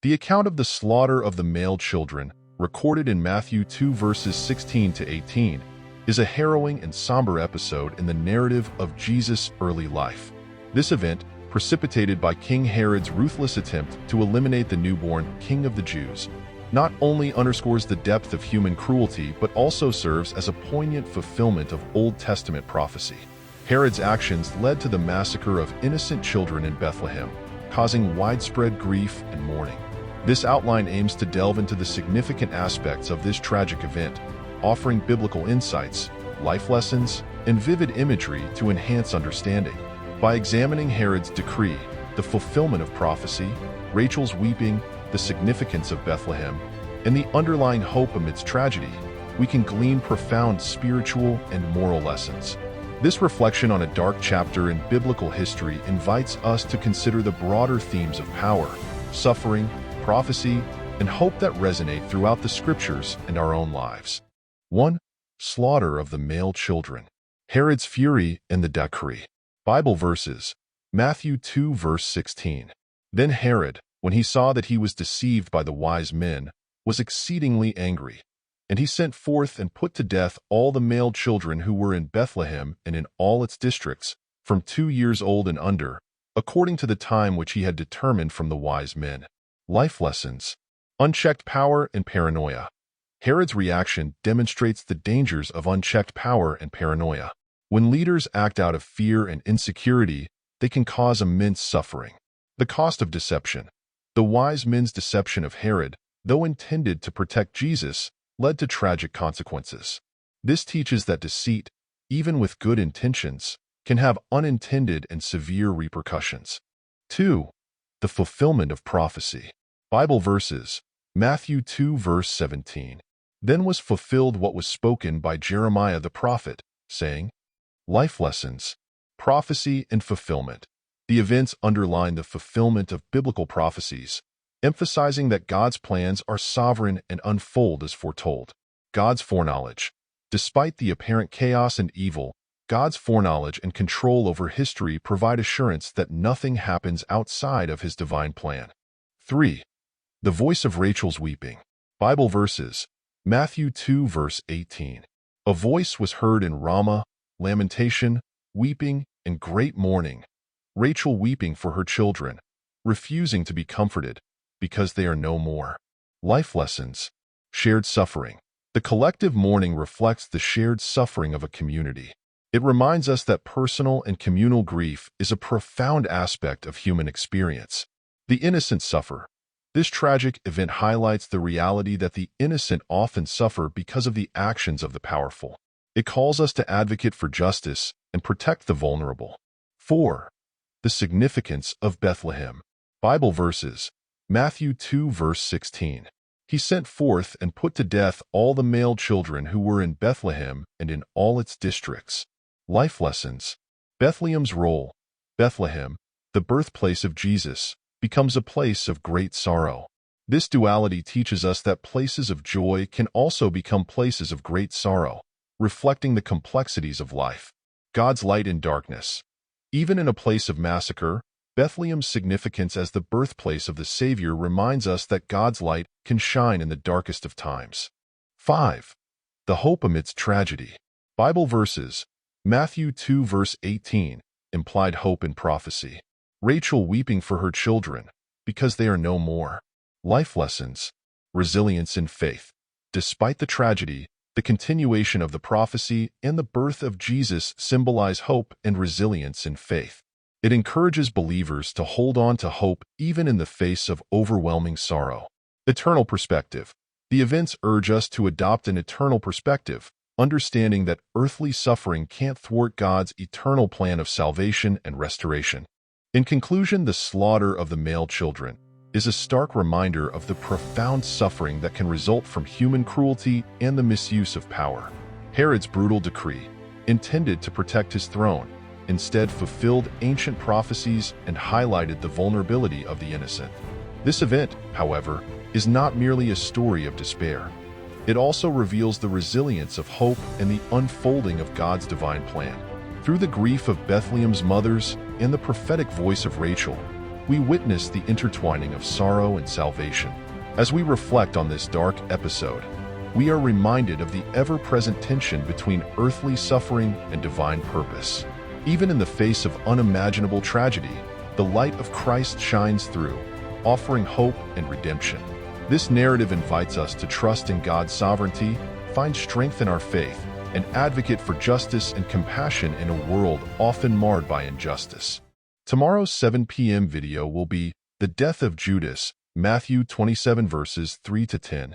The account of the slaughter of the male children, recorded in Matthew 2 verses 16 to 18, is a harrowing and somber episode in the narrative of Jesus' early life. This event, precipitated by King Herod's ruthless attempt to eliminate the newborn King of the Jews, not only underscores the depth of human cruelty but also serves as a poignant fulfillment of Old Testament prophecy. Herod's actions led to the massacre of innocent children in Bethlehem, causing widespread grief and mourning. This outline aims to delve into the significant aspects of this tragic event, offering biblical insights, life lessons, and vivid imagery to enhance understanding. By examining Herod's decree, the fulfillment of prophecy, Rachel's weeping, the significance of Bethlehem, and the underlying hope amidst tragedy, we can glean profound spiritual and moral lessons. This reflection on a dark chapter in biblical history invites us to consider the broader themes of power, suffering, prophecy, and hope that resonate throughout the scriptures and our own lives. 1. Slaughter of the male children. Herod's fury and the decree. Bible verses. Matthew 2 verse 16. Then Herod, when he saw that he was deceived by the wise men, was exceedingly angry, and he sent forth and put to death all the male children who were in Bethlehem and in all its districts, from 2 years old and under, according to the time which he had determined from the wise men. Life lessons. Unchecked power and paranoia. Herod's reaction demonstrates the dangers of unchecked power and paranoia. When leaders act out of fear and insecurity, they can cause immense suffering. The cost of deception. The wise men's deception of Herod, though intended to protect Jesus, led to tragic consequences. This teaches that deceit, even with good intentions, can have unintended and severe repercussions. 2. The fulfillment of prophecy. Bible verses. Matthew 2 verse 17. Then was fulfilled what was spoken by Jeremiah the prophet, saying, Life lessons. Prophecy and fulfillment. The events underline the fulfillment of biblical prophecies, emphasizing that God's plans are sovereign and unfold as foretold. God's foreknowledge. Despite the apparent chaos and evil, God's foreknowledge and control over history provide assurance that nothing happens outside of his divine plan. 3. The voice of Rachel's weeping. Bible verses. Matthew 2 verse 18. A voice was heard in Ramah, lamentation, weeping, and great mourning, Rachel weeping for her children, refusing to be comforted, because they are no more. Life lessons. Shared suffering. The collective mourning reflects the shared suffering of a community. It reminds us that personal and communal grief is a profound aspect of human experience. The innocent suffer. This tragic event highlights the reality that the innocent often suffer because of the actions of the powerful. It calls us to advocate for justice and protect the vulnerable. 4. The significance of Bethlehem. Bible verses. Matthew 2 verse 16. He sent forth and put to death all the male children who were in Bethlehem and in all its districts. Life lessons. Bethlehem's role. Bethlehem, the birthplace of Jesus, becomes a place of great sorrow. This duality teaches us that places of joy can also become places of great sorrow, reflecting the complexities of life. God's light in darkness. Even in a place of massacre, Bethlehem's significance as the birthplace of the Savior reminds us that God's light can shine in the darkest of times. 5. The hope amidst tragedy. Bible verses. Matthew 2 verse 18. Implied hope in prophecy. Rachel weeping for her children, because they are no more. Life lessons. Resilience in faith. Despite the tragedy, the continuation of the prophecy and the birth of Jesus symbolize hope and resilience in faith. It encourages believers to hold on to hope even in the face of overwhelming sorrow. Eternal perspective. The events urge us to adopt an eternal perspective, understanding that earthly suffering can't thwart God's eternal plan of salvation and restoration. In conclusion, the slaughter of the male children is a stark reminder of the profound suffering that can result from human cruelty and the misuse of power. Herod's brutal decree, intended to protect his throne, instead fulfilled ancient prophecies and highlighted the vulnerability of the innocent. This event, however, is not merely a story of despair. It also reveals the resilience of hope and the unfolding of God's divine plan. Through the grief of Bethlehem's mothers and the prophetic voice of Rachel, we witness the intertwining of sorrow and salvation. As we reflect on this dark episode, we are reminded of the ever-present tension between earthly suffering and divine purpose. Even in the face of unimaginable tragedy, the light of Christ shines through, offering hope and redemption. This narrative invites us to trust in God's sovereignty, find strength in our faith, and advocate for justice and compassion in a world often marred by injustice. Tomorrow's 7 p.m. video will be The Death of Judas, Matthew 27 verses 3 to 10.